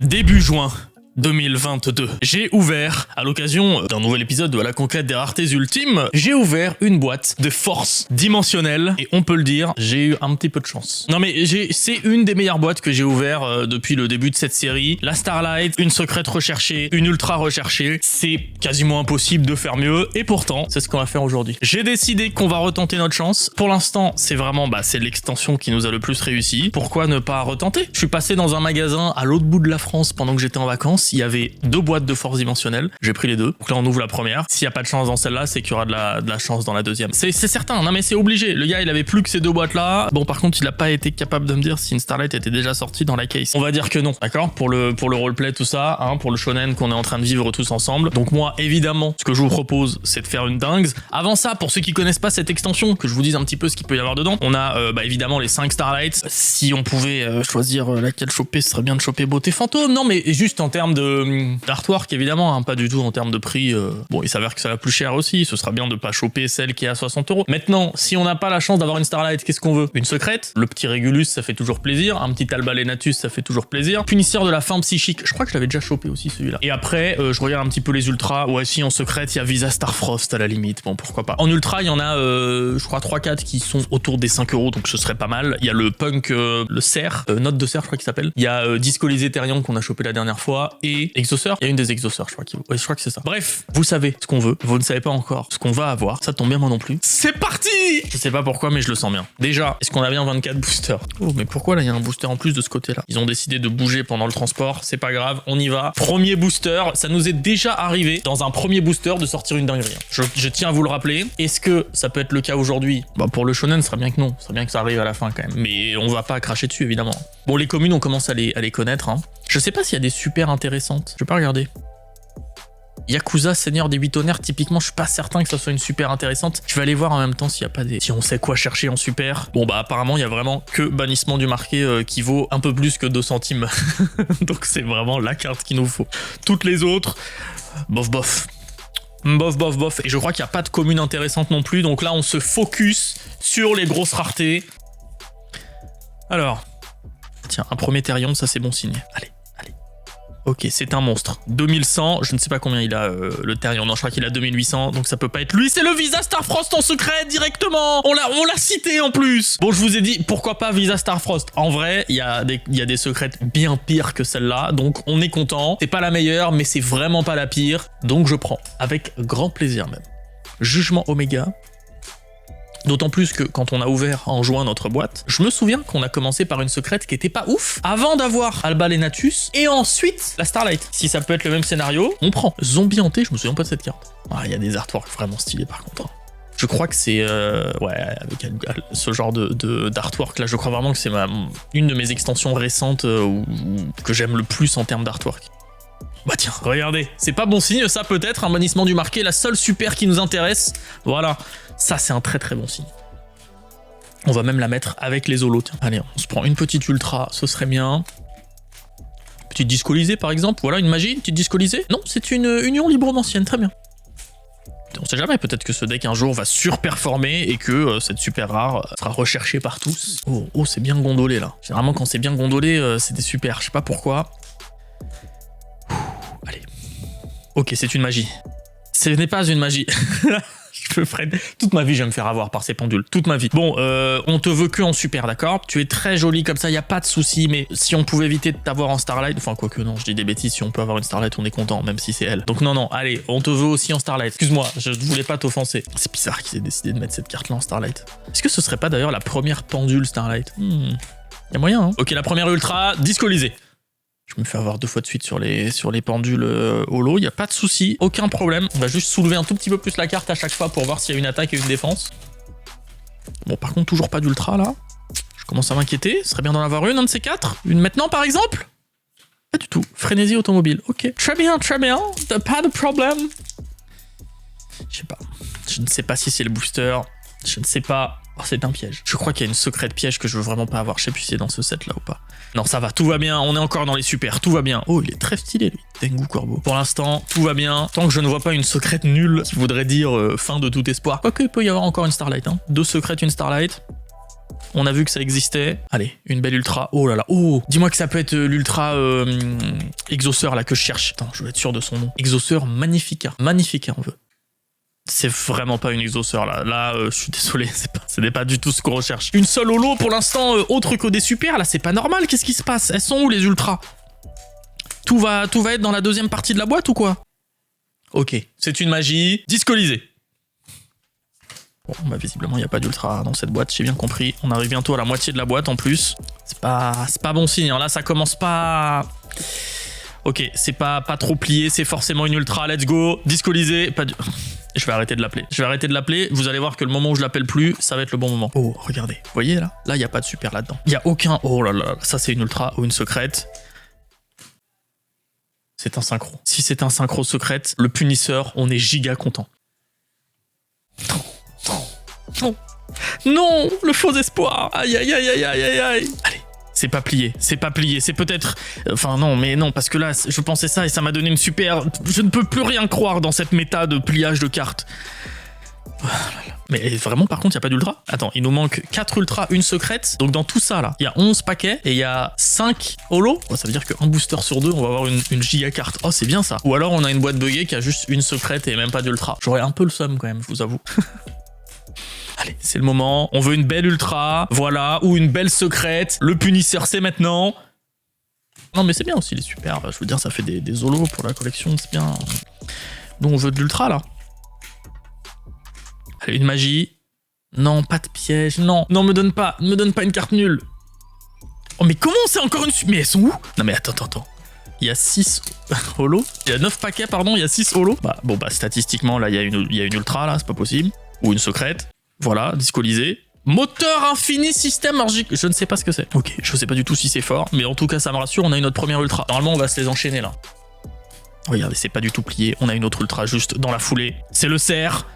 Début juin 2022. J'ai ouvert, à l'occasion d'un nouvel épisode de la conquête des raretés ultimes, j'ai ouvert une boîte de force dimensionnelle et on peut le dire, j'ai eu un petit peu de chance. Non mais c'est une des meilleures boîtes que j'ai ouvert depuis le début de cette série. La Starlight, une secrète recherchée, une ultra recherchée, c'est quasiment impossible de faire mieux et pourtant, c'est ce qu'on va faire aujourd'hui. J'ai décidé qu'on va retenter notre chance. Pour l'instant, c'est vraiment, c'est l'extension qui nous a le plus réussi. Pourquoi ne pas retenter? Je suis passé dans un magasin à l'autre bout de la France pendant que j'étais en vacances. Il y avait 2 boîtes de force dimensionnelle. J'ai pris les 2. Donc là, on ouvre la première. S'il n'y a pas de chance dans celle-là, c'est qu'il y aura de la chance dans la deuxième. C'est certain. Non, mais c'est obligé. Le gars, il avait plus que ces 2 boîtes-là. Bon, par contre, il n'a pas été capable de me dire si une Starlight était déjà sortie dans la case. On va dire que non. D'accord? Pour le roleplay, tout ça, pour le shonen qu'on est en train de vivre tous ensemble. Donc moi, évidemment, ce que je vous propose, c'est de faire une dingue. Avant ça, pour ceux qui connaissent pas cette extension, que je vous dise un petit peu ce qu'il peut y avoir dedans, on a évidemment les 5 Starlights. Si on pouvait choisir laquelle choper, ce serait bien de choper Beauté Fantôme. Non, mais juste en termes d'artwork, évidemment, pas du tout en termes de prix. Bon, il s'avère que ça va plus cher aussi. Ce sera bien de pas choper celle qui est à 60 €. Maintenant, si on n'a pas la chance d'avoir une Starlight, qu'est-ce qu'on veut? Une secrète. Le petit Régulus, ça fait toujours plaisir. Un petit Alba Lenatus, ça fait toujours plaisir. Punisseur de la fin psychique. Je crois que je l'avais déjà chopé aussi celui-là. Et après, je regarde un petit peu les ultras. Ouais, si en secrète, il y a Visa Starfrost à la limite. Bon, pourquoi pas. En ultra, il y en a, je crois 3-4 qui sont autour des 5 €, donc ce serait pas mal. Il y a le Punk, le Cerf, Note de Cerf, je crois qu'il s'appelle. Il y a Disco Ethereum qu'on a chopé la dernière fois et Exauceur. Il y a une des Exauceurs, je crois je crois que c'est ça. Bref, vous savez ce qu'on veut. Vous ne savez pas encore ce qu'on va avoir. Ça tombe bien, moi non plus. C'est parti! Je sais pas pourquoi, mais je le sens bien. Déjà, est-ce qu'on a bien 24 boosters? Oh, mais pourquoi là, il y a un booster en plus de ce côté-là? Ils ont décidé de bouger pendant le transport. C'est pas grave, on y va. Premier booster. Ça nous est déjà arrivé dans un premier booster de sortir une dinguerie. Je tiens à vous le rappeler. Est-ce que ça peut être le cas aujourd'hui? Pour le shonen, ce serait bien que non. Ce serait bien que ça arrive à la fin quand même. Mais on va pas cracher dessus, évidemment. Bon, les communes, on commence à les connaître. Je sais pas s'il y a des super intéressantes. Je vais pas regarder. Yakuza, Seigneur des 8 tonnerres, typiquement, je suis pas certain que ça soit une super intéressante. Je vais aller voir en même temps s'il y a pas des... Si on sait quoi chercher en super. Bon, apparemment, il y a vraiment que bannissement du marqué qui vaut un peu plus que 2 centimes. Donc c'est vraiment la carte qu'il nous faut. Toutes les autres, bof. Bof. Et je crois qu'il n'y a pas de commune intéressante non plus. Donc là, on se focus sur les grosses raretés. Alors, tiens, un premier Therion, ça c'est bon signe. Allez. Ok, c'est un monstre. 2100, je ne sais pas combien il a le Therion. Non, je crois qu'il a 2800, donc ça peut pas être lui. C'est le Visa Starfrost en secret directement. On l'a cité en plus. Bon, je vous ai dit, pourquoi pas Visa Starfrost? En vrai, il y a des secrètes bien pires que celle-là, donc on est content. C'est pas la meilleure, mais c'est vraiment pas la pire, donc je prends. Avec grand plaisir même. Jugement Oméga. D'autant plus que quand on a ouvert en juin notre boîte, je me souviens qu'on a commencé par une secrète qui était pas ouf, avant d'avoir Alba Lenatus, et ensuite la Starlight. Si ça peut être le même scénario, on prend. Zombie hanté, je me souviens pas de cette carte. Il y a des artworks vraiment stylés par contre. Je crois que c'est... avec ce genre d'artwork là, je crois vraiment que c'est une de mes extensions récentes que j'aime le plus en termes d'artwork. Tiens, regardez, c'est pas bon signe ça peut-être, un bannissement du marqué, la seule super qui nous intéresse. Voilà, ça c'est un très très bon signe. On va même la mettre avec les holos, tiens. Allez, on se prend une petite ultra, ce serait bien. Petite discolisée par exemple, voilà une magie, une petite discolisée. Non, c'est une union libromancienne, très bien. On sait jamais, peut-être que ce deck un jour va surperformer et que cette super rare sera recherchée par tous. Oh, c'est bien gondolé là. Généralement quand c'est bien gondolé, c'est des super, je sais pas pourquoi. Allez. Ok, c'est une magie. Ce n'est pas une magie. Je me freine. Toute ma vie, je vais me faire avoir par ces pendules. Toute ma vie. Bon, on te veut que en super, d'accord? Tu es très jolie comme ça, y a pas de souci. Mais si on pouvait éviter de t'avoir en Starlight... Enfin, quoique non, je dis des bêtises. Si on peut avoir une Starlight, on est content, même si c'est elle. Donc non, allez, on te veut aussi en Starlight. Excuse-moi, je voulais pas t'offenser. C'est bizarre qu'ils aient décidé de mettre cette carte-là en Starlight. Est-ce que ce serait pas d'ailleurs la première pendule Starlight? Y a moyen, hein? Ok, la première ultra, discolisée. Je me fais avoir 2 fois de suite sur les pendules holo, il n'y a pas de souci, aucun problème. On va juste soulever un tout petit peu plus la carte à chaque fois pour voir s'il y a une attaque et une défense. Bon, par contre, toujours pas d'ultra là. Je commence à m'inquiéter, ce serait bien d'en avoir une, un de ces 4. Une maintenant par exemple? Pas du tout. Frénésie automobile, ok. Très bien, pas de problème. Je ne sais pas si c'est le booster, je ne sais pas... Oh, c'est un piège. Je crois qu'il y a une secrète piège que je veux vraiment pas avoir. Je sais plus si c'est dans ce set là ou pas. Non, ça va, tout va bien. On est encore dans les super, tout va bien. Oh, il est très stylé lui. Tengu Corbeau. Pour l'instant, tout va bien. Tant que je ne vois pas une secrète nulle qui voudrait dire fin de tout espoir. Quoique, il peut y avoir encore une Starlight. 2 secrètes, une Starlight. On a vu que ça existait. Allez, une belle ultra. Oh là là. Oh, dis-moi que ça peut être l'ultra exauceur là que je cherche. Attends, je veux être sûr de son nom. Exauceur Magnifica. Magnifica, on veut. C'est vraiment pas une exauceur là. Là, je suis désolé, ce n'est pas du tout ce qu'on recherche. Une seule holo pour l'instant, autre que des super. Là, c'est pas normal. Qu'est-ce qui se passe? Elles sont où les ultras? Tout va être dans la deuxième partie de la boîte ou quoi? Ok, c'est une magie. Discolisée. Bon, bah visiblement, il n'y a pas d'ultra dans cette boîte, j'ai bien compris. On arrive bientôt à la moitié de la boîte en plus. C'est pas bon signe, hein. Là, ça commence pas... Ok, c'est pas trop plié, c'est forcément une ultra, let's go. Discolisé, pas du... Je vais arrêter de l'appeler. Vous allez voir que le moment où je l'appelle plus, ça va être le bon moment. Oh, regardez, vous voyez là? Là, il n'y a pas de super là-dedans. Il n'y a aucun... Oh là là, ça c'est une ultra ou une secrète. C'est un synchro. Si c'est un synchro secrète, le punisseur, on est giga content. Non, non, le faux espoir. Aïe, aïe, aïe, aïe, aïe, aïe, aïe. Allez, c'est pas plié, c'est peut-être... Enfin non, mais non, parce que là, je pensais ça et ça m'a donné une super... Je ne peux plus rien croire dans cette méta de pliage de cartes. Mais vraiment, par contre, il n'y a pas d'ultra. Attends, il nous manque 4 ultras, une secrète. Donc dans tout ça, là, il y a 11 paquets et il y a 5 holos. Oh, ça veut dire qu'un booster sur 2, on va avoir une giga carte. Oh, c'est bien ça. Ou alors, on a une boîte buggée qui a juste une secrète et même pas d'ultra. J'aurais un peu le seum quand même, je vous avoue. Allez, c'est le moment. On veut une belle ultra, voilà, ou une belle secrète. Le punisseur, c'est maintenant. Non, mais c'est bien aussi, les super. Je veux dire, ça fait des holos pour la collection, c'est bien. Donc, on veut de l'ultra, là. Allez, une magie. Non, pas de piège, non. Non, me donne pas une carte nulle. Oh, mais comment c'est encore une... Mais elles sont où? Non, mais attends. Il y a 6 holos. Il y a 9 paquets, pardon, il y a 6 holos. Bah, bon, bah, statistiquement, là, il y a une ultra, là, c'est pas possible. Ou une secrète. Voilà, discolisé. Moteur infini système argique. Je ne sais pas ce que c'est. Ok, je sais pas du tout si c'est fort, mais en tout cas, ça me rassure, on a une autre première ultra. Normalement, on va se les enchaîner, là. Regardez, c'est pas du tout plié. On a une autre ultra juste dans la foulée. C'est le cerf.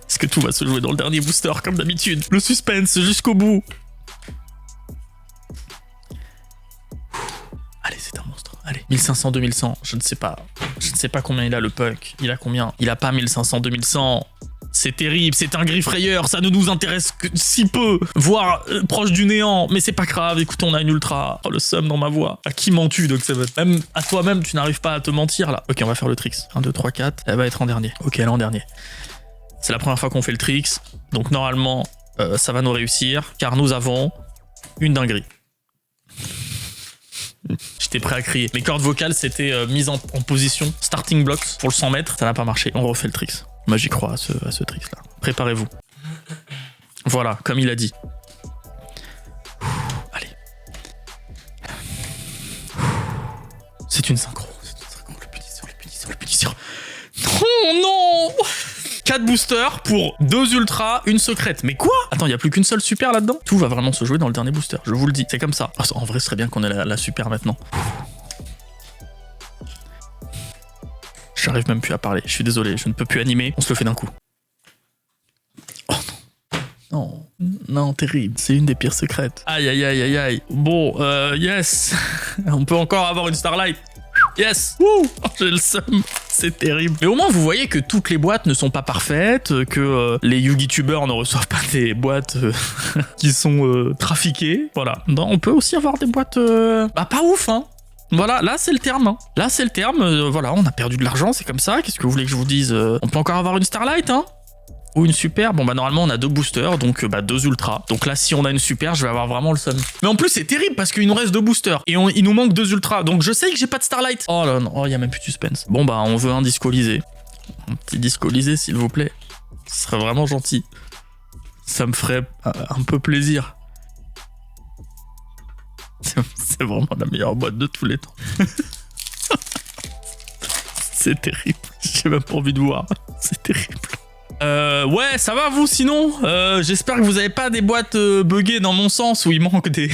Est-ce que tout va se jouer dans le dernier booster, comme d'habitude? Le suspense jusqu'au bout. Allez, c'est un monstre. Allez, 1500, 2100, je ne sais pas. Je ne sais pas combien il a, le punk. Il a combien? Il a pas 1500, 2100. C'est terrible, c'est un gris frayeur, ça ne nous intéresse que si peu, voire proche du néant, mais c'est pas grave, écoute, on a une ultra. Oh, le seum dans ma voix. À qui mens-tu, donc ça va être... Même à toi-même, tu n'arrives pas à te mentir, là. Ok, on va faire le tricks. 1, 2, 3, 4, elle va être en dernier. Ok, elle est en dernier. C'est la première fois qu'on fait le tricks, donc normalement, ça va nous réussir, car nous avons une dinguerie. J'étais prêt à crier. Mes cordes vocales s'étaient mises en position starting blocks pour le 100 mètres. Ça n'a pas marché. On refait le tricks. Moi, j'y crois à ce tricks-là. Préparez-vous. Voilà, comme il a dit. Allez. C'est une synchro. Le punisseur. Non, non 4 boosters pour 2 ultras, une secrète. Mais quoi? Attends, il n'y a plus qu'une seule super là-dedans? Tout va vraiment se jouer dans le dernier booster, je vous le dis. C'est comme ça. En vrai, ce serait bien qu'on ait la super maintenant. J'arrive même plus à parler. Je suis désolé, je ne peux plus animer. On se le fait d'un coup. Oh non. Non, terrible. C'est une des pires secrètes. Aïe, aïe, aïe, aïe, aïe. Bon, yes. On peut encore avoir une Starlight. Yes! Wouh! Oh, j'ai le seum. C'est terrible. Mais au moins, vous voyez que toutes les boîtes ne sont pas parfaites, que les YouTubers ne reçoivent pas des boîtes qui sont trafiquées. Voilà. Non, on peut aussi avoir des boîtes... Bah, pas ouf, hein. Voilà, là, c'est le terme. Hein. Là, c'est le terme. Voilà, on a perdu de l'argent, c'est comme ça. Qu'est-ce que vous voulez que je vous dise? On peut encore avoir une Starlight, hein? Ou une super. Bon, bah, normalement, on a 2 boosters, donc 2 ultras. Donc là, si on a une super, je vais avoir vraiment le seum. Mais en plus, c'est terrible parce qu'il nous reste 2 boosters. Et il nous manque 2 ultras. Donc je sais que j'ai pas de Starlight. Oh là, non, il y a même plus de suspense. Bon, bah, on veut un discolisé. Un petit discolisé, s'il vous plaît. Ce serait vraiment gentil. Ça me ferait un peu plaisir. C'est vraiment la meilleure boîte de tous les temps. C'est terrible. J'ai même pas envie de voir. C'est terrible. Ouais, ça va vous sinon? J'espère que vous avez pas des boîtes buggées dans mon sens où il manque des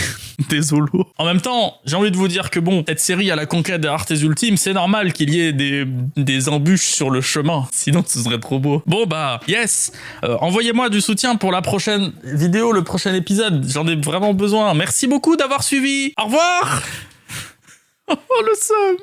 holos. En même temps, j'ai envie de vous dire que bon, cette série à la conquête des raretés ultimes, c'est normal qu'il y ait des embûches sur le chemin. Sinon, ce serait trop beau. Bon bah, yes. Envoyez-moi du soutien pour la prochaine vidéo, le prochain épisode. J'en ai vraiment besoin. Merci beaucoup d'avoir suivi. Au revoir. Oh, le seum.